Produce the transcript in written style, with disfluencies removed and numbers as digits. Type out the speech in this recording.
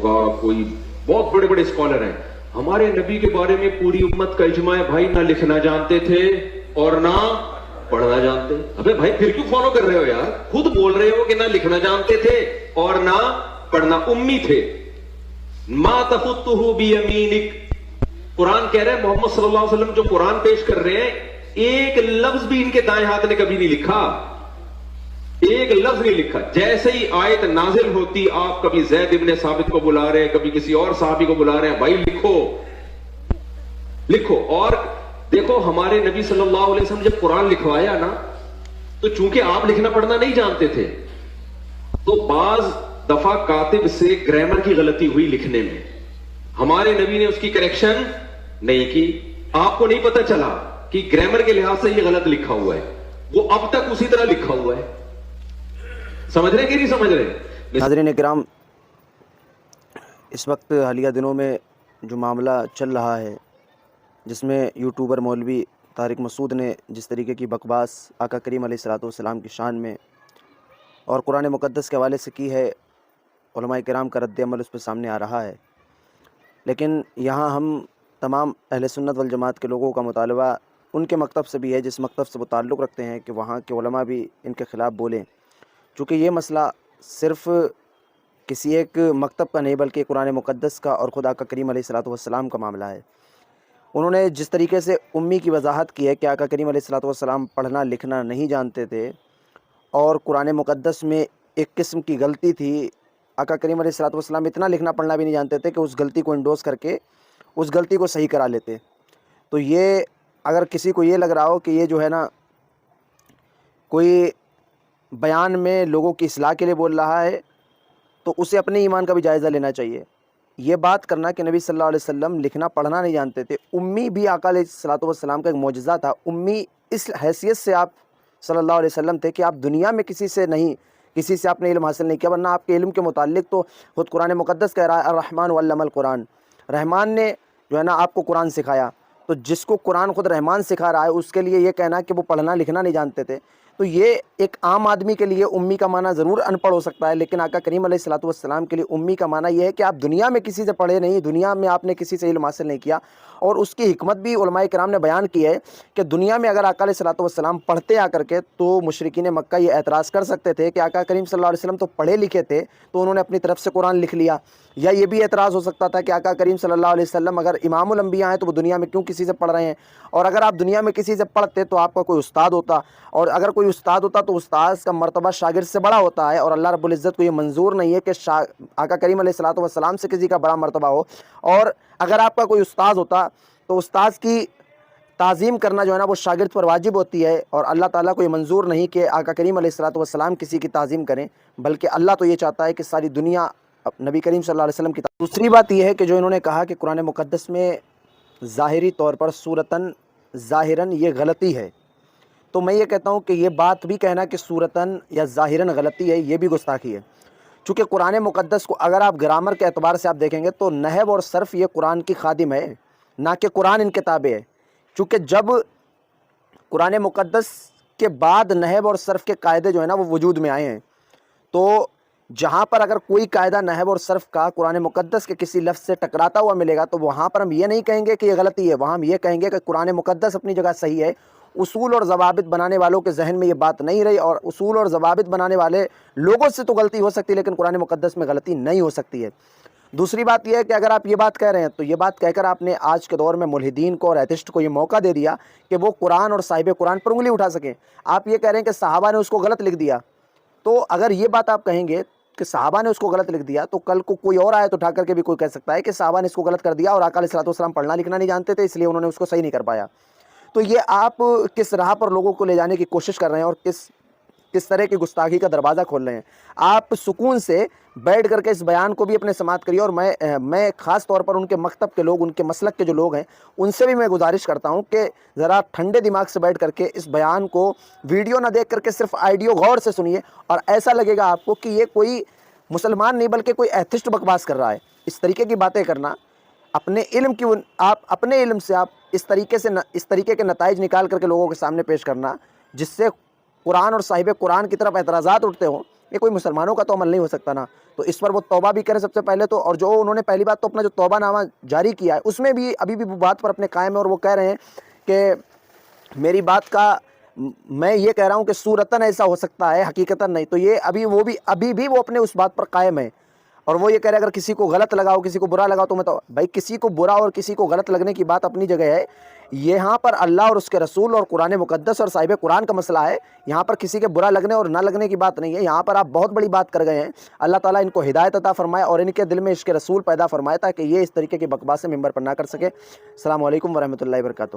होगा, कोई बहुत बड़े बड़े स्कॉलर हैं, हमारे नबी के बारे में पूरी उम्मत का इजमा है भाई, ना लिखना जानते थे और ना पढ़ना जानते। अबे भाई फिर क्यों फॉलो कर रहे हो यार? खुद बोल रहे हो कि ना लिखना जानते थे और ना पढ़ना, उम्मी थे। मा तखुत्तुहु बियमीनिक, कुरान कह रहा है मोहम्मद सल्लल्लाहु अलैहि वसल्लम जो कुरान पेश कर रहे हैं, एक लफ्ज भी इनके दाएं हाथ ने कभी नहीं लिखा, एक लफ्ज नहीं लिखा। जैसे ही आयत नाजिल होती, आप कभी ज़ैद इब्ने साबित को बुला रहे हैं, कभी किसी और साहबी को बुला रहे हैं, भाई लिखो लिखो। और देखो हमारे नबी सल्लल्लाहु अलैहि वसल्लम जब कुरान लिखवाया ना, तो चूंकि आप लिखना पढ़ना नहीं जानते थे, तो बाज दफा कातिब से ग्रामर की गलती हुई लिखने में, हमारे नबी ने उसकी करेक्शन नहीं की। आपको नहीं पता चला कि ग्रामर के लिहाज से ये गलत लिखा हुआ है, वो अब तक उसी तरह लिखा हुआ है। समझ रहे कि नहीं समझ रहे? नाज़रीन किराम, इस वक्त हालिया दिनों में जो मामला चल रहा है, जिसमें यूट्यूबर मौलवी तारिक मसूद ने जिस तरीके की बकवास आका करीम अलैहिस्सलाम की शान में और कुरान मुक़द्दस के हवाले से की है, उलमाए किराम का रद्द अमल उस पर सामने आ रहा है। लेकिन यहाँ हम तमाम अहले सुन्नत वल जमात के लोगों का मुतालबा उनके मकतब से भी है जिस मकतब से वो ताल्लुक़ रखते हैं कि वहाँ के उलमा भी इनके ख़िलाफ़ बोलें, चूँकि ये मसला सिर्फ़ किसी एक मकतब का नहीं बल्कि कुरान मुक़द्दस का और खुदा का करीम अलैहिस्सलाम का मामला है। उन्होंने जिस तरीके से उम्मी की वजाहत की है कि आका करीम अलैहिस्सलाम पढ़ना लिखना नहीं जानते थे और कुरान मुक़द्दस में एक किस्म की गलती थी, आका करीम अलैहिस्सलाम इतना लिखना पढ़ना भी नहीं जानते थे कि उस गलती को इंडोज़ करके उस गलती को सही करा लेते। तो ये अगर किसी को ये लग रहा हो कि ये जो है ना कोई बयान में लोगों की इस्लाह के लिए बोल रहा है, तो उसे अपने ईमान का भी जायज़ा लेना चाहिए। ये बात करना कि नबी सल्लल्लाहु अलैहि वसल्लम लिखना पढ़ना नहीं जानते थे, उम्मी भी आका अलैहिस्सलाम का एक मौजज़ा था। उम्मी इस हैसियत से आप सल्लल्लाहु अलैहि वसल्लम थे कि आप दुनिया में किसी से आपने इल्म हासिल नहीं किया, वरना आपके इल्म के मुताल्लिक़ तो खुद कुरान मुक़द्दस कह रहा है अर्रहमान वल्लमल कुरान, रहमान ने जो है ना आपको कुरान सिखाया। तो जिसको कुरान खुद रहमान सिखा रहा है, उसके लिए ये कहना कि वो पढ़ना लिखना नहीं जानते थे, तो ये एक आम आदमी के लिए उम्मी का माना ज़रूर अनपढ़ हो सकता है, लेकिन आका करीम अलैहिस्सलाम के लिए उम्मी का माना यह है कि आप दुनिया में किसी से पढ़े नहीं, दुनिया में आपने किसी से इल्म हासिल नहीं किया। और उसकी हिकमत भी उलमाए किराम ने बयान की है कि दुनिया में अगर आका अलैहिस्सलाम पढ़ते आकर के, तो मुशरिकीन मक्का ये एतराज़ कर सकते थे कि आका करीम सल्लल्लाहु अलैहि वसल्लम तो पढ़े लिखे थे, तो उन्होंने अपनी तरफ से कुरान लिख लिया। या ये भी एतराज़ हो सकता था कि आका करीम सल्लल्लाहु अलैहि वसल्लम अगर इमामुल अंबिया हैं, तो वो दुनिया में क्यों किसी से पढ़ रहे हैं, और अगर आप दुनिया में किसी से पढ़ते तो आपका कोई उस्ताद होता, और अगर कोई उस्ताद होता तो उस्ताद का मर्तबा शागिर्द से बड़ा होता है, और अल्लाह रब्बुल इज़्ज़त को ये मंजूर नहीं है कि आका करीम अलैहिस्सलाम से किसी का बड़ा मर्तबा हो। और अगर आपका कोई उस्ताद होता तो उस्ताद की ताज़ीम करना जो है ना वो शागिर्द पर वाजिब होती है, और अल्लाह ताला को ये मंजूर नहीं कि आका करीम अलैहिस्सलाम किसी की ताज़ीम करें, बल्कि अल्लाह तो ये चाहता है कि सारी दुनिया नबी करीम सल्लल्लाहु अलैहि वसल्लम की। दूसरी बात यह है कि जो इन्होंने कहा कि कुरान मुक़द्दस में ज़ाहिरी तौर पर सूरतन ज़ाहिरन ये गलती है, तो मैं ये कहता हूँ कि ये बात भी कहना कि सूरतन या ज़ाहिरन गलती है, ये भी गुस्ताखी है। चूँकि कुरान मुक़द्दस को अगर आप ग्रामर के एतबार से आप देखेंगे तो नहव और सर्फ़ ये कुरान की खादिम है, ना कि कुरान इनके ताबे है। चूँकि जब कुरान मुक़द्दस के बाद नहव और सर्फ़ के कायदे जो है ना वो वजूद में आए हैं, तो जहाँ पर अगर कोई कायदा नहव और सर्फ़ का कुरान मुक़द्दस के किसी लफ्ज़ से टकराता हुआ मिलेगा, तो वहाँ पर हम ये नहीं कहेंगे कि ये गलती है, वहाँ हम ये कहेंगे कि कुरान मुक़द्दस अपनी जगह सही है। उसूल और ज़वाबित बनाने वालों के जहन में ये बात नहीं रही, और उसूल और ज़वाबित बनाने वाले लोगों से तो गलती हो सकती है, लेकिन कुरान मुक़द्दस में गलती नहीं हो सकती है। दूसरी बात यह है कि अगर आप ये बात कह रहे हैं, तो ये बात कहकर आपने आज के दौर में मुल्हिदीन को और एथिस्ट को ये मौका दे दिया कि वो कुरान और साहिब कुरान पर उंगली उठा सकें। आप ये कह रहे हैं कि सहाबा ने उसको गलत लिख दिया, तो अगर ये बात आप कहेंगे कि सहाबा ने उसको गलत लिख दिया, तो कल को कोई और आयत उठा करके भी कोई कह सकता है कि सहाबा ने इसको गलत कर दिया और आका अलैहिस्सलाम पढ़ना लिखना नहीं जानते थे, इसलिए उन्होंने उसको सही नहीं कर पाया। तो ये आप किस राह पर लोगों को ले जाने की कोशिश कर रहे हैं और किस तरह की गुस्ताखी का दरवाज़ा खोल रहे हैं। आप सुकून से बैठ करके इस बयान को भी अपने समाप्त करिए, और मैं ख़ास तौर पर उनके मकतब के लोग, उनके मसलक के जो लोग हैं, उनसे भी मैं गुजारिश करता हूं कि ज़रा ठंडे दिमाग से बैठ करके इस बयान को वीडियो ना देख करके सिर्फ ऑडियो गौर से सुनिए, और ऐसा लगेगा आपको कि ये कोई मुसलमान नहीं बल्कि कोई एथिस्ट बकवास कर रहा है। इस तरीके की बातें करना, अपने इल्म की आप अपने इल्म से आप इस तरीके के नताइज निकाल करके लोगों के सामने पेश करना, जिससे कुरान और साहिब कुरान की तरफ एतराज़ात उठते हों, یہ کوئی مسلمانوں کا تو عمل نہیں ہو سکتا نا. تو اس پر وہ توبہ بھی کریں سب سے پہلے تو, اور جو انہوں نے پہلی بات تو اپنا جو توبہ نامہ جاری کیا ہے اس میں بھی ابھی بھی وہ بات پر اپنے قائم ہے, اور وہ کہہ رہے ہیں کہ میری بات کا میں یہ کہہ رہا ہوں کہ صورتاً ایسا ہو سکتا ہے, حقیقتاً نہیں. تو یہ ابھی بھی وہ اپنے اس بات پر قائم ہے, اور وہ یہ کہہ رہے اگر کسی کو غلط لگا ہو, کسی کو برا لگا, تو میں تو بھائی کسی کو برا اور کسی کو غلط لگنے کی بات اپنی جگہ ہے. یہاں پر اللہ اور اس کے رسول اور قرآن مقدس اور صاحب قرآن کا مسئلہ ہے. یہاں پر کسی کے برا لگنے اور نہ لگنے کی بات نہیں ہے. یہاں پر آپ بہت بڑی بات کر گئے ہیں. اللہ تعالیٰ ان کو ہدایت عطا فرمائے اور ان کے دل میں عشق رسول پیدا فرمائے تاکہ یہ اس طریقے کی بکواس سے ممبر پر نہ کر سکے. السلام علیکم ورحمۃ اللہ وبرکاتہ.